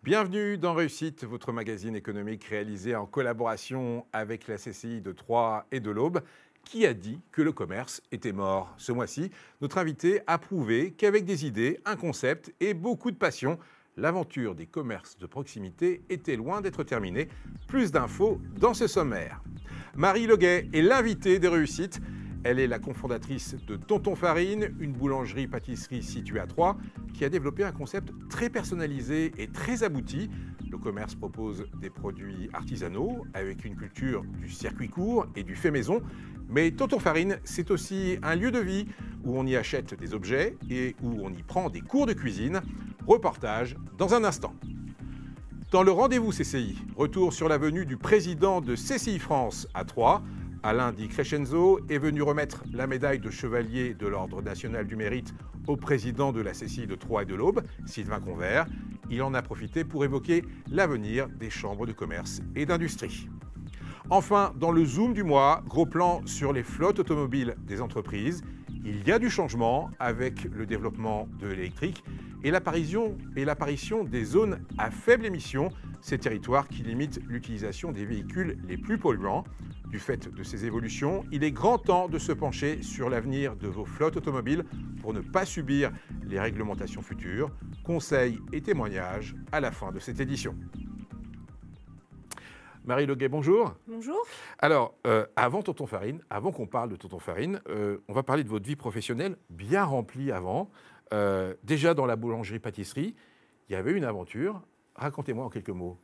Bienvenue dans Réussite, votre magazine économique réalisé en collaboration avec la CCI de Troyes et de l'Aube. Qui a dit que le commerce était mort? Ce mois-ci, notre invité a prouvé qu'avec des idées, un concept et beaucoup de passion, l'aventure des commerces de proximité était loin d'être terminée. Plus d'infos dans ce sommaire. Marie Leguet est l'invitée des Réussites. Elle est la cofondatrice de Tonton Farine, une boulangerie-pâtisserie située à Troyes, qui a développé un concept très personnalisé et très abouti. Le commerce propose des produits artisanaux avec une culture du circuit court et du fait maison. Mais Tonton Farine, c'est aussi un lieu de vie où on y achète des objets et où on y prend des cours de cuisine. Reportage dans un instant. Dans le rendez-vous CCI, retour sur la venue du président de CCI France à Troyes. Alain Di Crescenzo est venu remettre la médaille de chevalier de l'Ordre national du mérite au président de la CCI de Troyes et de l'Aube, Sylvain Convert. Il en a profité pour évoquer l'avenir des chambres de commerce et d'industrie. Enfin, dans le Zoom du mois, gros plan sur les flottes automobiles des entreprises. Il y a du changement avec le développement de l'électrique et l'apparition des zones à faible émission, ces territoires qui limitent l'utilisation des véhicules les plus polluants. Du fait de ces évolutions, il est grand temps de se pencher sur l'avenir de vos flottes automobiles pour ne pas subir les réglementations futures. Conseils et témoignages à la fin de cette édition. Marie Leguet, bonjour. Bonjour. Alors, avant Tonton Farine, avant qu'on parle de Tonton Farine, on va parler de votre vie professionnelle bien remplie avant. Déjà dans la boulangerie-pâtisserie, il y avait une aventure. Racontez-moi en quelques mots.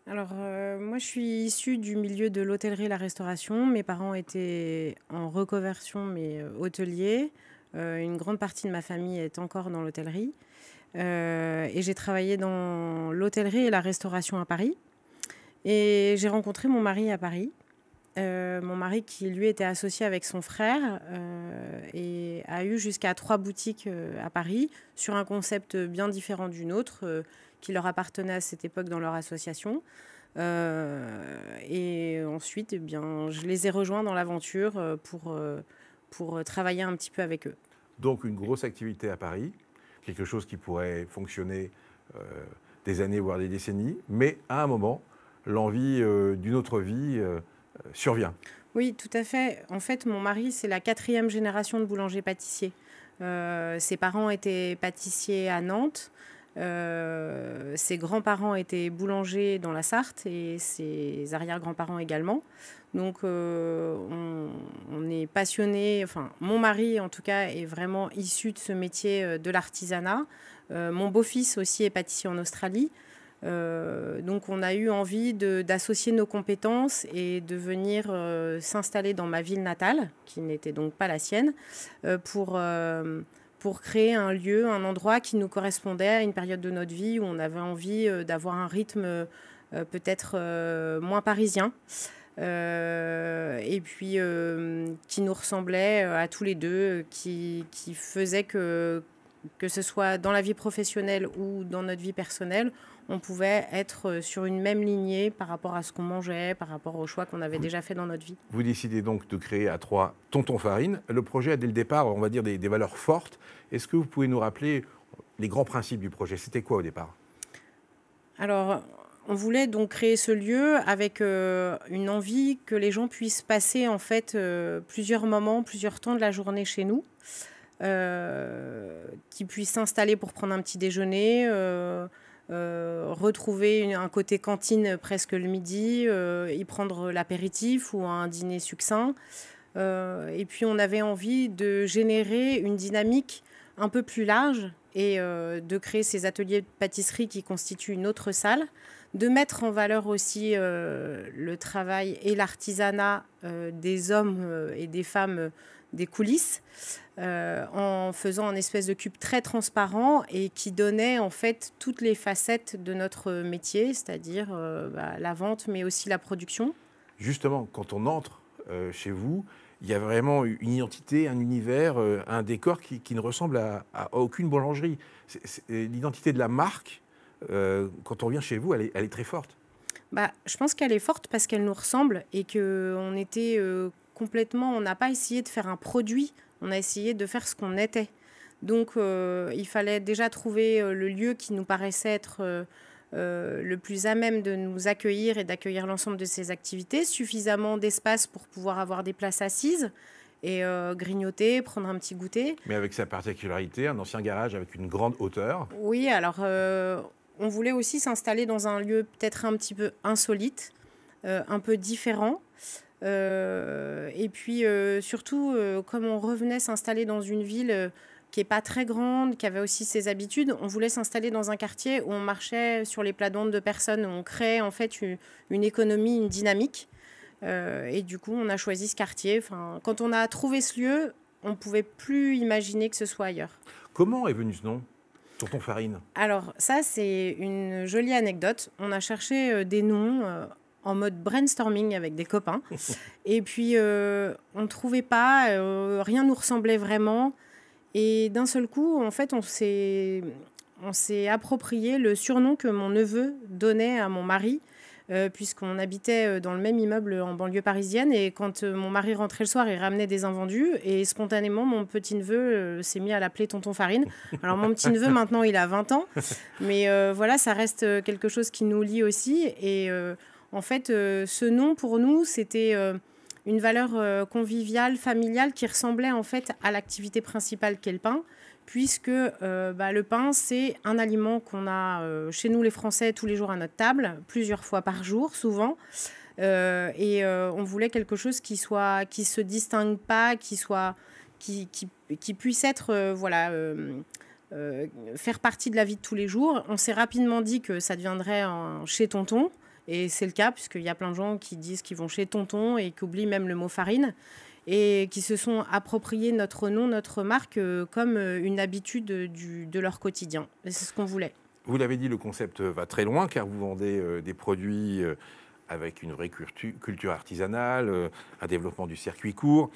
Alors, moi, je suis issue du milieu de l'hôtellerie et la restauration. Mes parents étaient en reconversion, mais hôteliers. Une grande partie de ma famille est encore dans l'hôtellerie. Et j'ai travaillé dans l'hôtellerie et la restauration à Paris. Et j'ai rencontré mon mari à Paris. Mon mari qui, lui, était associé avec son frère et a eu jusqu'à 3 boutiques à Paris sur un concept bien différent du nôtre qui leur appartenait à cette époque dans leur association. Et ensuite, eh bien, je les ai rejoints dans l'aventure pour travailler un petit peu avec eux. Donc une grosse activité à Paris, quelque chose qui pourrait fonctionner des années, voire des décennies, mais à un moment, l'envie d'une autre vie survient. Oui, tout à fait. En fait, mon mari, c'est la 4e génération de boulanger-pâtissier. Ses parents étaient pâtissiers à Nantes. Ses grands-parents étaient boulangers dans la Sarthe et ses arrière-grands-parents également. Donc, on est passionnés. Enfin, mon mari, en tout cas, est vraiment issu de ce métier de l'artisanat. Mon beau-fils aussi est pâtissier en Australie. Donc on a eu envie d'associer nos compétences et de venir s'installer dans ma ville natale, qui n'était donc pas la sienne, pour créer un lieu, un endroit qui nous correspondait à une période de notre vie où on avait envie d'avoir un rythme peut-être moins parisien. Et puis qui nous ressemblait à tous les deux, qui faisait que ce soit dans la vie professionnelle ou dans notre vie personnelle, on pouvait être sur une même lignée par rapport à ce qu'on mangeait, par rapport aux choix qu'on avait déjà fait dans notre vie. Vous décidez donc de créer à Troyes Tonton Farine. Le projet a dès le départ, on va dire, des valeurs fortes. Est-ce que vous pouvez nous rappeler les grands principes du projet? C'était quoi au départ? Alors, on voulait donc créer ce lieu avec une envie que les gens puissent passer en fait plusieurs moments, plusieurs temps de la journée chez nous. Qui puissent s'installer pour prendre un petit déjeuner, retrouver un côté cantine presque le midi, y prendre l'apéritif ou un dîner succinct. Et puis on avait envie de générer une dynamique un peu plus large et de créer ces ateliers de pâtisserie qui constituent une autre salle, de mettre en valeur aussi le travail et l'artisanat des hommes et des femmes des coulisses, en faisant un espèce de cube très transparent et qui donnait en fait toutes les facettes de notre métier, c'est-à-dire la vente mais aussi la production. Justement, quand on entre chez vous, il y a vraiment une identité, un univers, un décor qui ne ressemble à aucune boulangerie. L'identité de la marque, quand on vient chez vous, elle est très forte. Je pense qu'elle est forte parce qu'elle nous ressemble et qu'on était complètement... On n'a pas essayé de faire un produit, on a essayé de faire ce qu'on était. Donc, il fallait déjà trouver le lieu qui nous paraissait être le plus à même de nous accueillir et d'accueillir l'ensemble de ces activités, suffisamment d'espace pour pouvoir avoir des places assises et grignoter, prendre un petit goûter. Mais avec sa particularité, un ancien garage avec une grande hauteur. Oui, alors on voulait aussi s'installer dans un lieu peut-être un petit peu insolite, un peu différent. Et puis surtout, comme on revenait s'installer dans une ville qui n'est pas très grande, qui avait aussi ses habitudes, on voulait s'installer dans un quartier où on marchait sur les plates-bandes de personnes, où on créait en fait une économie, une dynamique. Et du coup, on a choisi ce quartier. Enfin, quand on a trouvé ce lieu, on ne pouvait plus imaginer que ce soit ailleurs. Comment est venu ce nom, Tonton Farine? Alors ça, c'est une jolie anecdote. On a cherché des noms en mode brainstorming avec des copains. Et puis, on ne trouvait pas, rien nous ressemblait vraiment. Et d'un seul coup, en fait, on s'est approprié le surnom que mon neveu donnait à mon mari, puisqu'on habitait dans le même immeuble en banlieue parisienne. Et quand mon mari rentrait le soir, il ramenait des invendus. Et spontanément, mon petit-neveu s'est mis à l'appeler Tonton Farine. Alors, mon petit-neveu, maintenant, il a 20 ans. Mais voilà, ça reste quelque chose qui nous lie aussi. Et en fait, ce nom, pour nous, c'était une valeur conviviale, familiale, qui ressemblait en fait à l'activité principale qu'est le pain, puisque le pain, c'est un aliment qu'on a chez nous les Français tous les jours à notre table, plusieurs fois par jour, souvent. On voulait quelque chose qui se distingue pas, qui puisse être faire partie de la vie de tous les jours. On s'est rapidement dit que ça deviendrait chez Tonton. Et c'est le cas, puisqu'il y a plein de gens qui disent qu'ils vont chez Tonton et qui oublient même le mot farine et qui se sont appropriés notre nom, notre marque, comme une habitude de leur quotidien. Et c'est ce qu'on voulait. Vous l'avez dit, le concept va très loin, car vous vendez des produits avec une vraie culture artisanale, un développement du circuit court.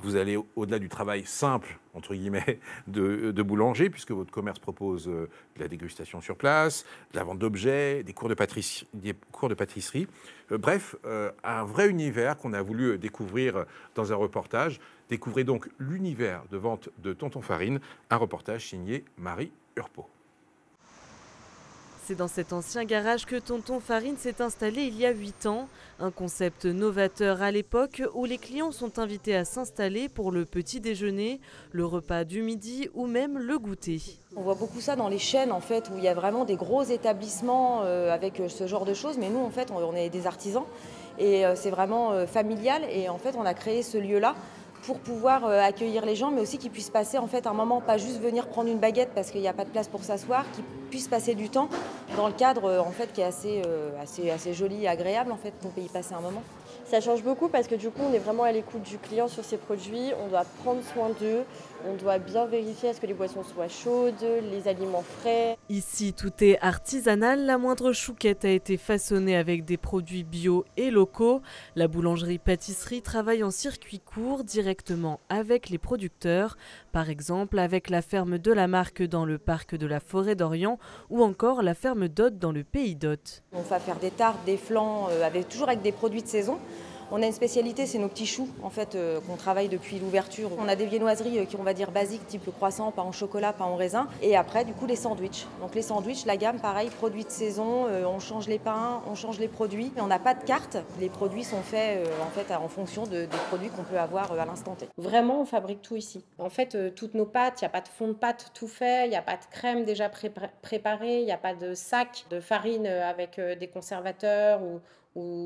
Vous allez au-delà du travail simple, entre guillemets, de boulanger, puisque votre commerce propose de la dégustation sur place, de la vente d'objets, des cours de pâtisserie. Bref, un vrai univers qu'on a voulu découvrir dans un reportage. Découvrez donc l'univers de vente de Tonton Farine, un reportage signé Marie Urpo. C'est dans cet ancien garage que Tonton Farine s'est installé il y a 8 ans. Un concept novateur à l'époque où les clients sont invités à s'installer pour le petit déjeuner, le repas du midi ou même le goûter. On voit beaucoup ça dans les chaînes en fait, où il y a vraiment des gros établissements avec ce genre de choses. Mais nous en fait on est des artisans et c'est vraiment familial. Et en fait on a créé ce lieu-là pour pouvoir accueillir les gens, mais aussi qu'ils puissent passer en fait un moment, pas juste venir prendre une baguette parce qu'il n'y a pas de place pour s'asseoir, qu'ils puissent passer du temps dans le cadre en fait qui est assez joli et agréable en fait, qu'on peut y passer un moment. Ça change beaucoup parce que du coup on est vraiment à l'écoute du client sur ses produits, on doit prendre soin d'eux, on doit bien vérifier à ce que les boissons soient chaudes, les aliments frais. Ici tout est artisanal, la moindre chouquette a été façonnée avec des produits bio et locaux. La boulangerie-pâtisserie travaille en circuit court directement avec les producteurs, par exemple avec la ferme de la Marque dans le parc de la Forêt d'Orient ou encore la ferme d'Aude dans le pays d'Aude. On va faire des tartes, des flans, toujours avec des produits de saison. On a une spécialité, c'est nos petits choux en fait, qu'on travaille depuis l'ouverture. On a des viennoiseries qui, on va dire, basiques, type le croissant, pain au chocolat, pain au raisin. Et après, du coup, les sandwichs. Donc les sandwichs, la gamme, pareil, produits de saison, on change les pains, on change les produits. Mais on n'a pas de carte. Les produits sont faits en fonction des produits qu'on peut avoir à l'instant T. Vraiment, on fabrique tout ici. En fait, toutes nos pâtes, il n'y a pas de fond de pâte tout fait, il n'y a pas de crème déjà préparée, il n'y a pas de sac de farine avec des conservateurs ou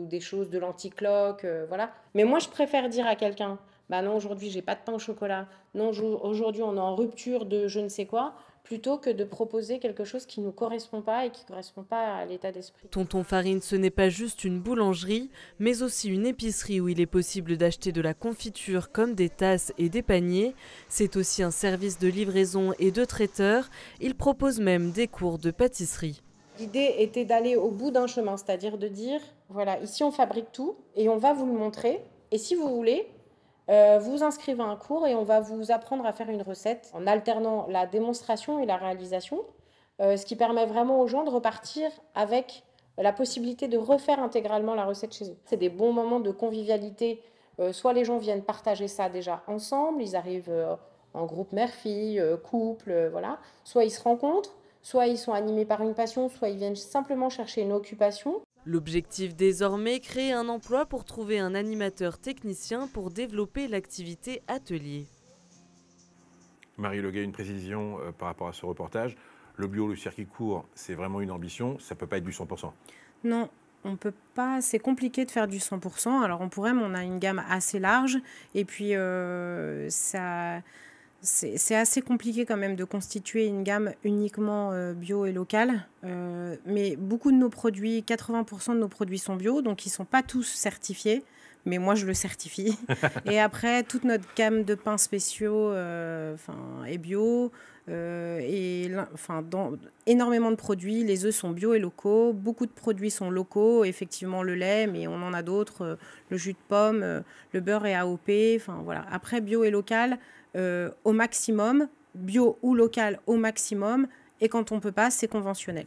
des choses de l'anticloque, voilà. Mais moi, je préfère dire à quelqu'un, bah non, aujourd'hui, j'ai pas de pain au chocolat, non, aujourd'hui, on est en rupture de je ne sais quoi, plutôt que de proposer quelque chose qui ne nous correspond pas et qui ne correspond pas à l'état d'esprit. Tonton Farine, ce n'est pas juste une boulangerie, mais aussi une épicerie où il est possible d'acheter de la confiture comme des tasses et des paniers. C'est aussi un service de livraison et de traiteur. Il propose même des cours de pâtisserie. L'idée était d'aller au bout d'un chemin, c'est-à-dire de dire, voilà, ici on fabrique tout et on va vous le montrer. Et si vous voulez, vous inscrivez à un cours et on va vous apprendre à faire une recette en alternant la démonstration et la réalisation, ce qui permet vraiment aux gens de repartir avec la possibilité de refaire intégralement la recette chez eux. C'est des bons moments de convivialité. Soit les gens viennent partager ça déjà ensemble, ils arrivent en groupe mère-fille, couple, voilà. Soit ils se rencontrent. Soit ils sont animés par une passion, soit ils viennent simplement chercher une occupation. L'objectif désormais, créer un emploi pour trouver un animateur technicien pour développer l'activité atelier. Marie Leguet, une précision par rapport à ce reportage. Le bio, le circuit court, c'est vraiment une ambition. Ça ne peut pas être du 100%. Non, on peut pas. C'est compliqué de faire du 100%. Alors on pourrait, mais on a une gamme assez large. Et puis c'est assez compliqué quand même de constituer une gamme uniquement bio et locale. Mais beaucoup de nos produits, 80% de nos produits sont bio, donc ils ne sont pas tous certifiés. Mais moi, je le certifie. Et après, toute notre gamme de pains spéciaux est bio. Énormément de produits. Les œufs sont bio et locaux. Beaucoup de produits sont locaux. Effectivement, le lait, mais on en a d'autres. Le jus de pomme, le beurre est AOP. Voilà. Après, bio et local au maximum. Bio ou local au maximum. Et quand on ne peut pas, c'est conventionnel.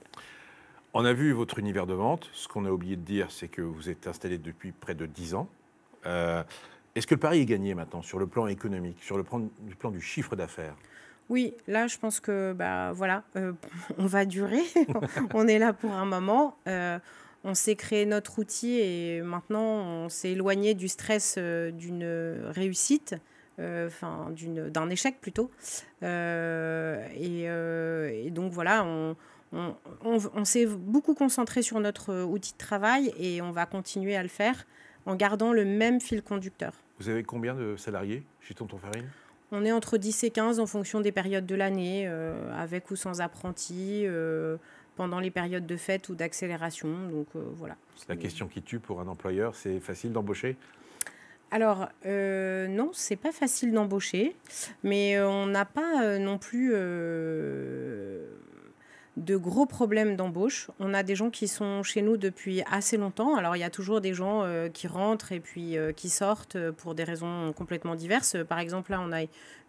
On a vu votre univers de vente. Ce qu'on a oublié de dire, c'est que vous êtes installé depuis près de 10 ans. Est-ce que le pari est gagné maintenant sur le plan économique, sur le plan du chiffre d'affaires? Oui, là, je pense que on va durer. On est là pour un moment. On s'est créé notre outil et maintenant, on s'est éloigné du stress d'une réussite, d'un échec plutôt. Et donc, voilà, on s'est beaucoup concentré sur notre outil de travail et on va continuer à le faire en gardant le même fil conducteur. Vous avez combien de salariés chez Tonton Farine? On est entre 10 et 15 en fonction des périodes de l'année, avec ou sans apprentis, pendant les périodes de fête ou d'accélération. Donc voilà. La question qui tue pour un employeur, c'est facile d'embaucher? Alors, non, c'est pas facile d'embaucher, mais on n'a pas non plus de gros problèmes d'embauche. On a des gens qui sont chez nous depuis assez longtemps. Alors, il y a toujours des gens qui rentrent et puis qui sortent pour des raisons complètement diverses. Par exemple, là, on a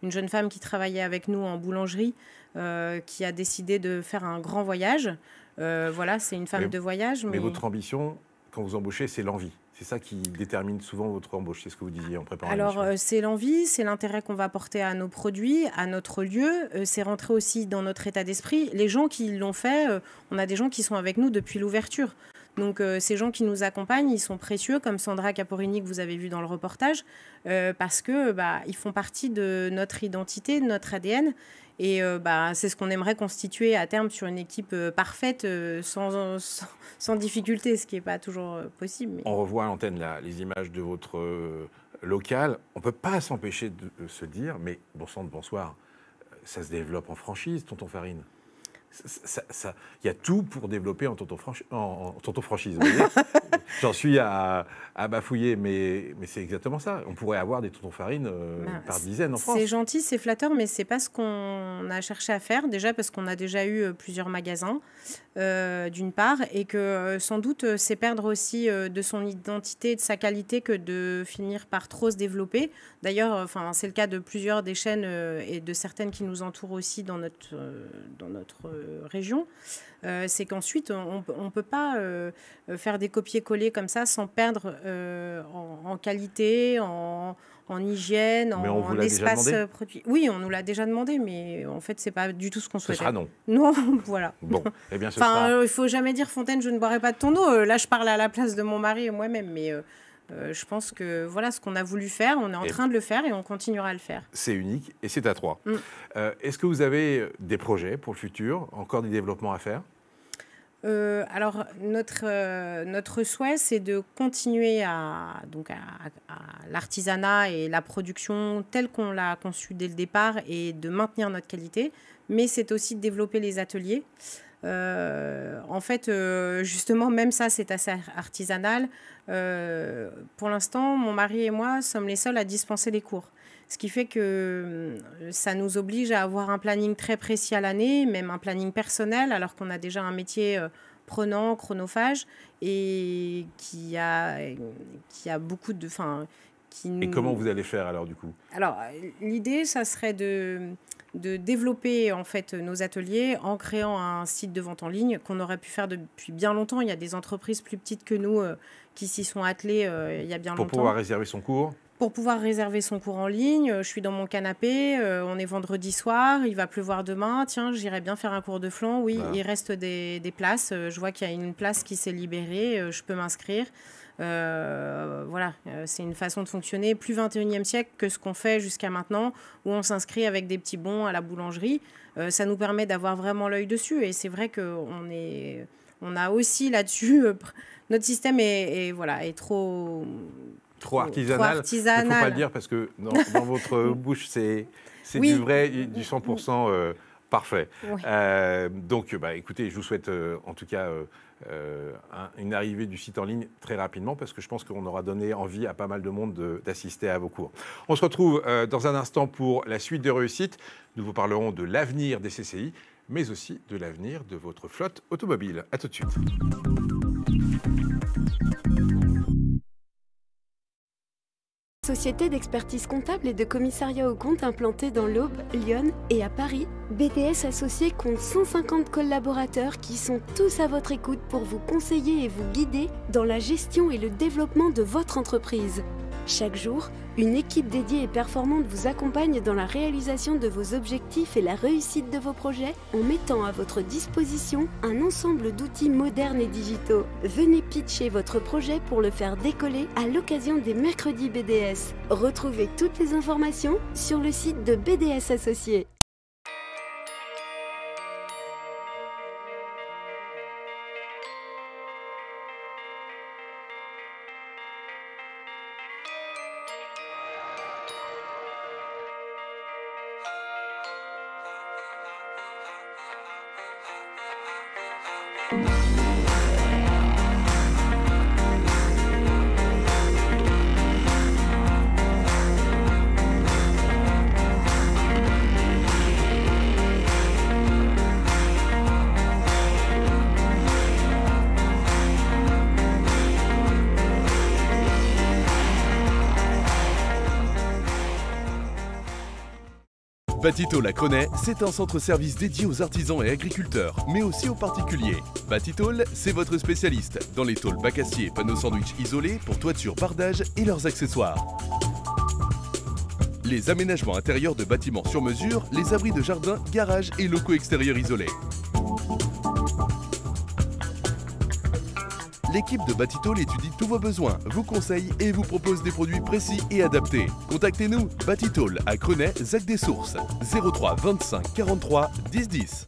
une jeune femme qui travaillait avec nous en boulangerie qui a décidé de faire un grand voyage. Voilà, c'est une femme de voyage. Mais votre ambition, quand vous embauchez, c'est l'envie. C'est ça qui détermine souvent votre embauche, c'est ce que vous disiez en préparant l'émission. Alors, c'est l'envie, c'est l'intérêt qu'on va porter à nos produits, à notre lieu. C'est rentrer aussi dans notre état d'esprit. Les gens qui l'ont fait, on a des gens qui sont avec nous depuis l'ouverture. Donc, ces gens qui nous accompagnent, ils sont précieux, comme Sandra Caporini que vous avez vu dans le reportage, parce que ils font partie de notre identité, de notre ADN. Et c'est ce qu'on aimerait constituer à terme sur une équipe parfaite, sans difficulté, ce qui n'est pas toujours possible. Mais... On revoit à l'antenne les images de votre local. On ne peut pas s'empêcher de se dire, mais bon sang de bonsoir, ça se développe en franchise, Tonton Farine. Il y a tout pour développer en tonton franchise. J'en suis à bafouiller, mais c'est exactement ça. On pourrait avoir des tontons farine par dizaines en France. C'est gentil, c'est flatteur, mais c'est pas ce qu'on a cherché à faire. Déjà parce qu'on a déjà eu plusieurs magasins, d'une part, et que sans doute c'est perdre aussi de son identité et de sa qualité que de finir par trop se développer. D'ailleurs, c'est le cas de plusieurs des chaînes et de certaines qui nous entourent aussi dans notre région. C'est qu'ensuite, on ne peut pas faire des copier-coller comme ça sans perdre en qualité, en hygiène, en espace produit. Oui, on nous l'a déjà demandé, mais en fait, ce n'est pas du tout ce qu'on souhaitait. Ce sera non. Non, voilà. Bon, eh bien, ce sera... il ne faut jamais dire, Fontaine, je ne boirai pas de ton eau. Là, je parle à la place de mon mari et moi-même, mais... je pense que voilà ce qu'on a voulu faire, on est en train de le faire et on continuera à le faire. C'est unique et c'est à 3. Est-ce que vous avez des projets pour le futur, encore des développements à faire? Alors, notre souhait, c'est de continuer à l'artisanat et la production telle qu'on l'a conçue dès le départ et de maintenir notre qualité, mais c'est aussi de développer les ateliers. En fait, justement, même ça, c'est assez artisanal. Pour l'instant, mon mari et moi sommes les seuls à dispenser les cours. Ce qui fait que ça nous oblige à avoir un planning très précis à l'année, même un planning personnel, alors qu'on a déjà un métier prenant, chronophage, et qui a beaucoup de... Et comment vous allez faire alors, du coup? Alors, l'idée, ça serait de développer en fait nos ateliers en créant un site de vente en ligne qu'on aurait pu faire depuis bien longtemps. Il y a des entreprises plus petites que nous qui s'y sont attelées il y a bien longtemps. Pour pouvoir réserver son cours? Pour pouvoir réserver son cours en ligne, je suis dans mon canapé, on est vendredi soir, il va pleuvoir demain, tiens, j'irais bien faire un cours de flanc, oui, voilà. Il reste des places, je vois qu'il y a une place qui s'est libérée, je peux m'inscrire. Voilà, c'est une façon de fonctionner plus 21e siècle que ce qu'on fait jusqu'à maintenant, où on s'inscrit avec des petits bons à la boulangerie. Ça nous permet d'avoir vraiment l'œil dessus, et c'est vrai qu'on a aussi là-dessus, notre système est trop artisanal. Il ne faut pas le dire parce que dans votre bouche, c'est oui. Du vrai, du 100% parfait. Oui. Donc, écoutez, je vous souhaite en tout cas une arrivée du site en ligne très rapidement parce que je pense qu'on aura donné envie à pas mal de monde d'assister à vos cours. On se retrouve dans un instant pour la suite de réussite. Nous vous parlerons de l'avenir des CCI, mais aussi de l'avenir de votre flotte automobile. À tout de suite. Société d'expertise comptable et de commissariat aux comptes implantée dans l'Aube, Lyon et à Paris, BDS Associés compte 150 collaborateurs qui sont tous à votre écoute pour vous conseiller et vous guider dans la gestion et le développement de votre entreprise. Chaque jour, une équipe dédiée et performante vous accompagne dans la réalisation de vos objectifs et la réussite de vos projets en mettant à votre disposition un ensemble d'outils modernes et digitaux. Venez pitcher votre projet pour le faire décoller à l'occasion des mercredis BDS. Retrouvez toutes les informations sur le site de BDS Associés. Batitol à Crenay, c'est un centre-service dédié aux artisans et agriculteurs, mais aussi aux particuliers. Batitol, c'est votre spécialiste dans les tôles bac acier, panneaux sandwich isolés pour toiture, bardage et leurs accessoires. Les aménagements intérieurs de bâtiments sur mesure, les abris de jardin, garages et locaux extérieurs isolés. L'équipe de Batitol étudie tous vos besoins, vous conseille et vous propose des produits précis et adaptés. Contactez-nous, Batitol à Crenay, Zac des Sources, 03 25 43 10 10.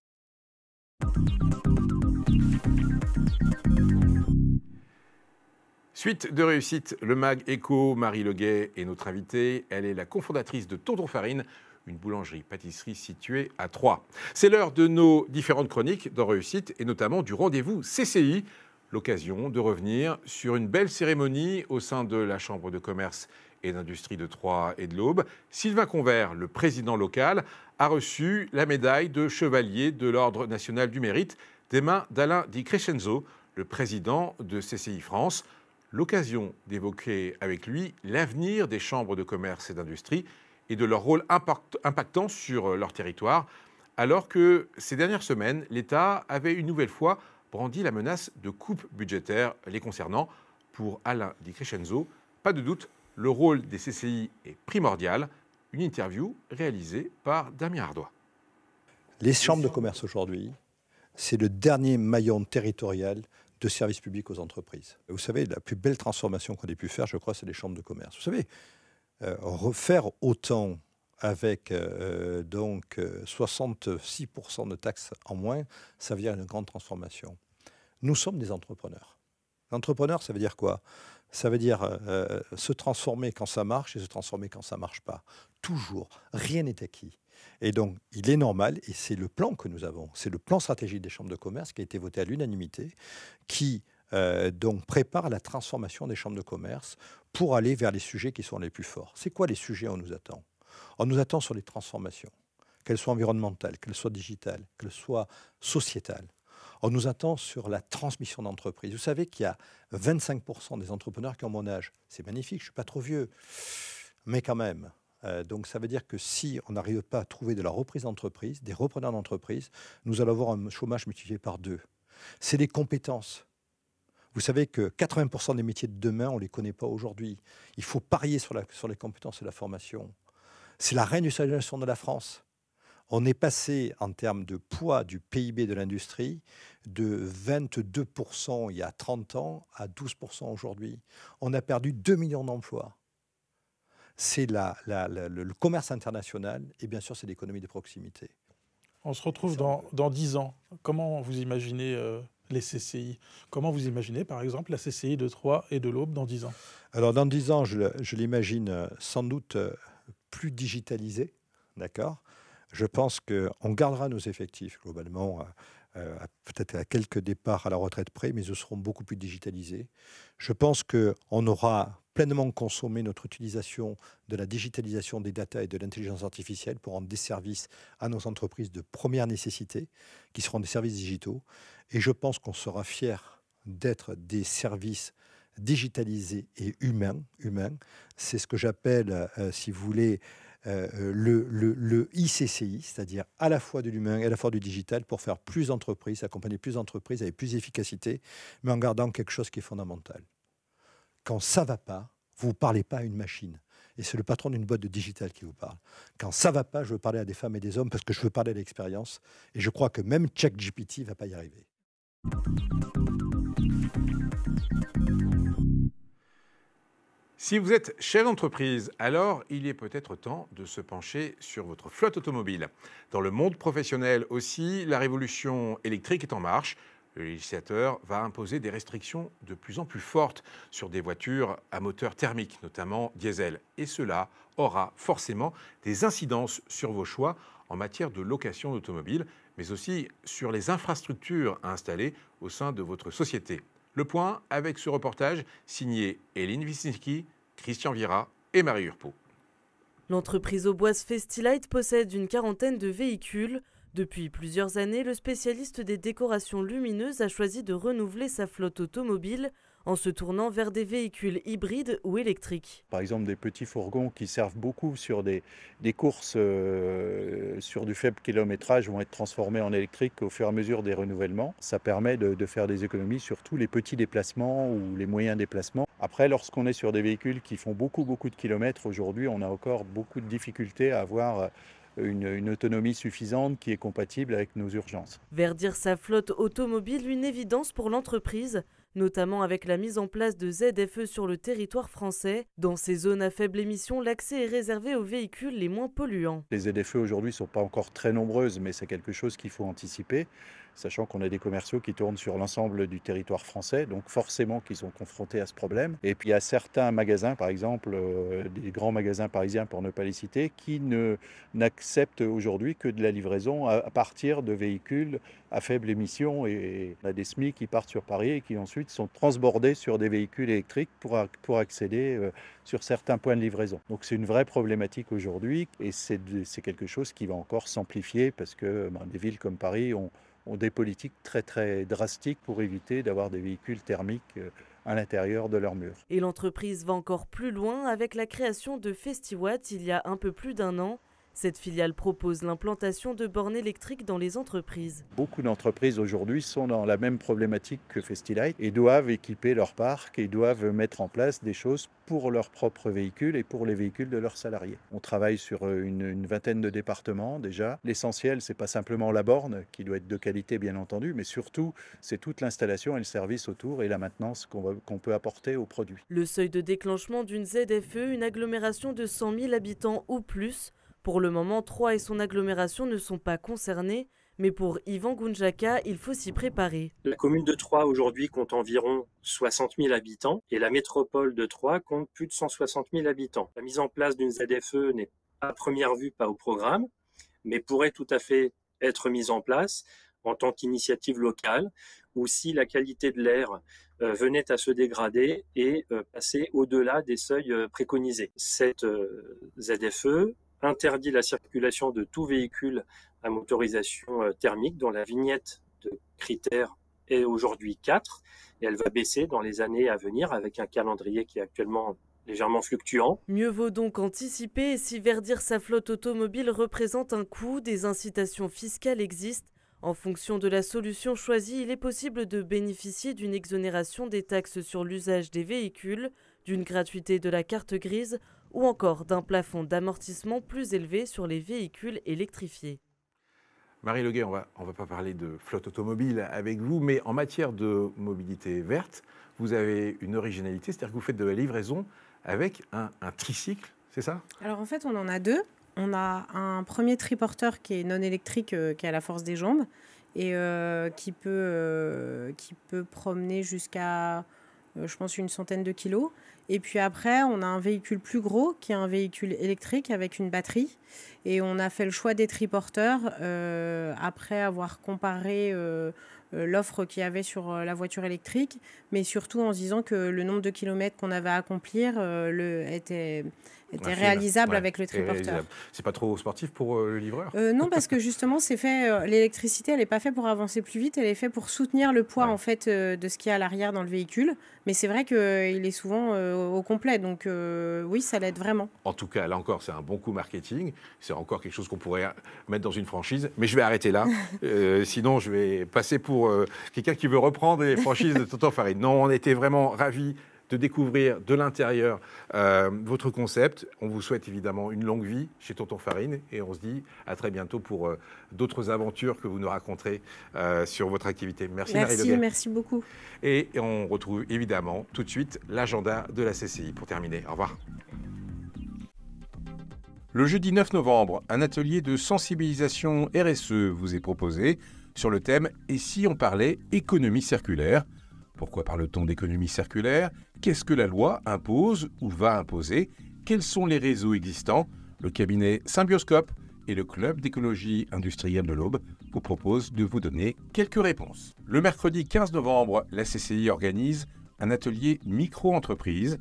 Suite de réussite, le MAG Éco, Marie Leguet est notre invitée. Elle est la cofondatrice de Tonton Farine, une boulangerie-pâtisserie située à Troyes. C'est l'heure de nos différentes chroniques dans réussite et notamment du rendez-vous CCI. L'occasion de revenir sur une belle cérémonie au sein de la Chambre de commerce et d'industrie de Troyes et de l'Aube. Sylvain Convert, le président local, a reçu la médaille de chevalier de l'Ordre national du mérite des mains d'Alain Di Crescenzo, le président de CCI France. L'occasion d'évoquer avec lui l'avenir des chambres de commerce et d'industrie et de leur rôle impactant sur leur territoire, alors que ces dernières semaines, l'État avait une nouvelle fois brandit la menace de coupe budgétaire les concernant. Pour Alain Di Crescenzo, pas de doute, le rôle des CCI est primordial. Une interview réalisée par Damien Ardois. Les chambres de commerce aujourd'hui, c'est le dernier maillon territorial de service public aux entreprises. Vous savez, la plus belle transformation qu'on ait pu faire, je crois, c'est les chambres de commerce. Vous savez, refaire autant avec donc 66% de taxes en moins, ça veut dire une grande transformation. Nous sommes des entrepreneurs. L'entrepreneur, ça veut dire quoi? Ça veut dire se transformer quand ça marche et se transformer quand ça ne marche pas. Toujours. Rien n'est acquis. Et donc, il est normal, et c'est le plan que nous avons, c'est le plan stratégique des chambres de commerce qui a été voté à l'unanimité, qui donc prépare la transformation des chambres de commerce pour aller vers les sujets qui sont les plus forts. C'est quoi les sujets on nous attend? On nous attend sur les transformations, qu'elles soient environnementales, qu'elles soient digitales, qu'elles soient sociétales. On nous attend sur la transmission d'entreprise. Vous savez qu'il y a 25% des entrepreneurs qui ont mon âge. C'est magnifique, je ne suis pas trop vieux. Mais quand même, Donc ça veut dire que si on n'arrive pas à trouver de la reprise d'entreprise, des repreneurs d'entreprise, nous allons avoir un chômage multiplié par 2. C'est les compétences. Vous savez que 80% des métiers de demain, on ne les connaît pas aujourd'hui. Il faut parier sur les compétences et la formation. C'est la réindustrialisation de la France. On est passé, en termes de poids du PIB de l'industrie, de 22% il y a 30 ans à 12% aujourd'hui. On a perdu 2 millions d'emplois. C'est le commerce international et bien sûr, c'est l'économie de proximité. On se retrouve dans 10 ans. Comment vous imaginez les CCI? Comment vous imaginez, par exemple, la CCI de Troyes et de l'Aube dans 10 ans? Alors, dans 10 ans, je l'imagine sans doute plus digitalisée, d'accord? Je pense qu'on gardera nos effectifs globalement, peut-être à quelques départs à la retraite près, mais ils seront beaucoup plus digitalisés. Je pense qu'on aura pleinement consommé notre utilisation de la digitalisation des data et de l'intelligence artificielle pour rendre des services à nos entreprises de première nécessité, qui seront des services digitaux. Et je pense qu'on sera fiers d'être des services digitalisés et humains. C'est ce que j'appelle, si vous voulez, le ICCI, c'est-à-dire à la fois de l'humain et à la fois du digital, pour faire plus d'entreprises, accompagner plus d'entreprises avec plus d'efficacité, mais en gardant quelque chose qui est fondamental. Quand ça ne va pas, vous ne parlez pas à une machine. Et c'est le patron d'une boîte de digital qui vous parle. Quand ça ne va pas, je veux parler à des femmes et des hommes parce que je veux parler à l'expérience. Et je crois que même ChatGPT ne va pas y arriver. Si vous êtes chef d'entreprise, alors il est peut-être temps de se pencher sur votre flotte automobile. Dans le monde professionnel aussi, la révolution électrique est en marche. Le législateur va imposer des restrictions de plus en plus fortes sur des voitures à moteur thermique, notamment diesel. Et cela aura forcément des incidences sur vos choix en matière de location d'automobile, mais aussi sur les infrastructures à installer au sein de votre société. Le point avec ce reportage signé Eline Wisniewski, Christian Vira et Marie Urpeau. L'entreprise auboise Festilight possède une quarantaine de véhicules. Depuis plusieurs années, le spécialiste des décorations lumineuses a choisi de renouveler sa flotte automobile en se tournant vers des véhicules hybrides ou électriques. Par exemple, des petits fourgons qui servent beaucoup sur des courses sur du faible kilométrage vont être transformés en électrique au fur et à mesure des renouvellements. Ça permet de faire des économies sur tous les petits déplacements ou les moyens déplacements. Après, lorsqu'on est sur des véhicules qui font beaucoup de kilomètres, aujourd'hui, on a encore beaucoup de difficultés à avoir une autonomie suffisante qui est compatible avec nos urgences. Verdir sa flotte automobile, une évidence pour l'entreprise, notamment avec la mise en place de ZFE sur le territoire français. Dans ces zones à faible émission, l'accès est réservé aux véhicules les moins polluants. Les ZFE aujourd'hui ne sont pas encore très nombreuses, mais c'est quelque chose qu'il faut anticiper, sachant qu'on a des commerciaux qui tournent sur l'ensemble du territoire français, donc forcément qu'ils sont confrontés à ce problème. Et puis il y a certains magasins, par exemple des grands magasins parisiens pour ne pas les citer, qui n'acceptent aujourd'hui que de la livraison à partir de véhicules à faible émission. Et on a des SMI qui partent sur Paris et qui ensuite sont transbordés sur des véhicules électriques pour accéder sur certains points de livraison. Donc c'est une vraie problématique aujourd'hui et c'est quelque chose qui va encore s'amplifier parce que des villes comme Paris ont des politiques très drastiques pour éviter d'avoir des véhicules thermiques à l'intérieur de leurs murs. Et l'entreprise va encore plus loin avec la création de Festiwatt il y a un peu plus d'un an. Cette filiale propose l'implantation de bornes électriques dans les entreprises. Beaucoup d'entreprises aujourd'hui sont dans la même problématique que Festilight et doivent équiper leur parc et doivent mettre en place des choses pour leurs propres véhicules et pour les véhicules de leurs salariés. On travaille sur une vingtaine de départements déjà. L'essentiel, c'est pas simplement la borne qui doit être de qualité bien entendu, mais surtout c'est toute l'installation et le service autour et la maintenance qu'on peut apporter aux produits. Le seuil de déclenchement d'une ZFE, une agglomération de 100 000 habitants ou plus. Pour le moment, Troyes et son agglomération ne sont pas concernés, mais pour Yvan Gounjaka, il faut s'y préparer. La commune de Troyes aujourd'hui compte environ 60 000 habitants et la métropole de Troyes compte plus de 160 000 habitants. La mise en place d'une ZFE n'est à première vue pas au programme, mais pourrait tout à fait être mise en place en tant qu'initiative locale ou si la qualité de l'air venait à se dégrader et passer au-delà des seuils préconisés. Cette ZFE interdit la circulation de tout véhicule à motorisation thermique dont la vignette de critères est aujourd'hui 4 et elle va baisser dans les années à venir avec un calendrier qui est actuellement légèrement fluctuant. Mieux vaut donc anticiper et si verdir sa flotte automobile représente un coût, des incitations fiscales existent. En fonction de la solution choisie, il est possible de bénéficier d'une exonération des taxes sur l'usage des véhicules, d'une gratuité de la carte grise ou encore d'un plafond d'amortissement plus élevé sur les véhicules électrifiés. Marie Leguet, on va pas parler de flotte automobile avec vous, mais en matière de mobilité verte, vous avez une originalité, c'est-à-dire que vous faites de la livraison avec un tricycle, c'est ça? Alors en fait, on en a deux. On a un premier triporteur qui est non électrique, qui a la force des jambes et qui peut promener jusqu'à, je pense, une centaine de kilos. Et puis après, on a un véhicule plus gros qui est un véhicule électrique avec une batterie. Et on a fait le choix des triporteurs après avoir comparé l'offre qu'il y avait sur la voiture électrique, mais surtout en se disant que le nombre de kilomètres qu'on avait à accomplir était réalisable avec le triporteur. C'est pas trop sportif pour le livreur? Non, parce que justement, c'est fait. L'électricité, elle n'est pas faite pour avancer plus vite, elle est faite pour soutenir le poids en fait de ce qu'il y a à l'arrière dans le véhicule. Mais c'est vrai qu'il est souvent au complet, donc oui, ça l'aide vraiment. En tout cas, là encore, c'est un bon coup marketing. C'est encore quelque chose qu'on pourrait mettre dans une franchise. Mais je vais arrêter là. Sinon, je vais passer pour quelqu'un qui veut reprendre les franchises de Tonton Farine. Non, on était vraiment ravis de découvrir de l'intérieur votre concept. On vous souhaite évidemment une longue vie chez Tonton Farine et on se dit à très bientôt pour d'autres aventures que vous nous raconterez sur votre activité. Merci Marie Leguet. Merci beaucoup. Et on retrouve évidemment tout de suite l'agenda de la CCI pour terminer. Au revoir. Le jeudi 9 novembre, un atelier de sensibilisation RSE vous est proposé sur le thème « Et si on parlait économie circulaire ?» Pourquoi parle-t-on d'économie circulaire? Qu'est-ce que la loi impose ou va imposer? Quels sont les réseaux existants? Le cabinet Symbioscope et le Club d'écologie industrielle de l'Aube vous proposent de vous donner quelques réponses. Le mercredi 15 novembre, la CCI organise un atelier micro-entreprise.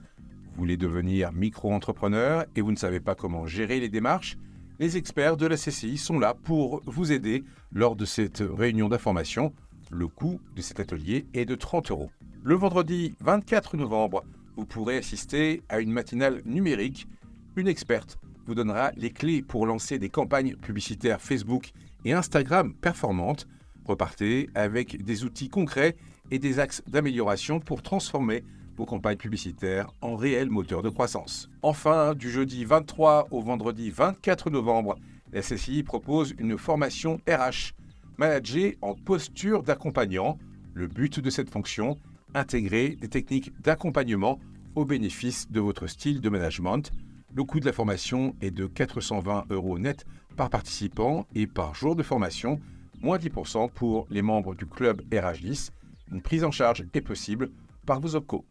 Vous voulez devenir micro-entrepreneur et vous ne savez pas comment gérer les démarches? Les experts de la CCI sont là pour vous aider lors de cette réunion d'information. Le coût de cet atelier est de 30 €. Le vendredi 24 novembre, vous pourrez assister à une matinale numérique. Une experte vous donnera les clés pour lancer des campagnes publicitaires Facebook et Instagram performantes. Repartez avec des outils concrets et des axes d'amélioration pour transformer vos campagnes publicitaires en réels moteurs de croissance. Enfin, du jeudi 23 au vendredi 24 novembre, la CCI propose une formation RH. Manager en posture d'accompagnant. Le but de cette fonction, intégrer des techniques d'accompagnement au bénéfice de votre style de management. Le coût de la formation est de 420 € net par participant et par jour de formation, moins 10% pour les membres du club RH10. Une prise en charge est possible par vos OPCO.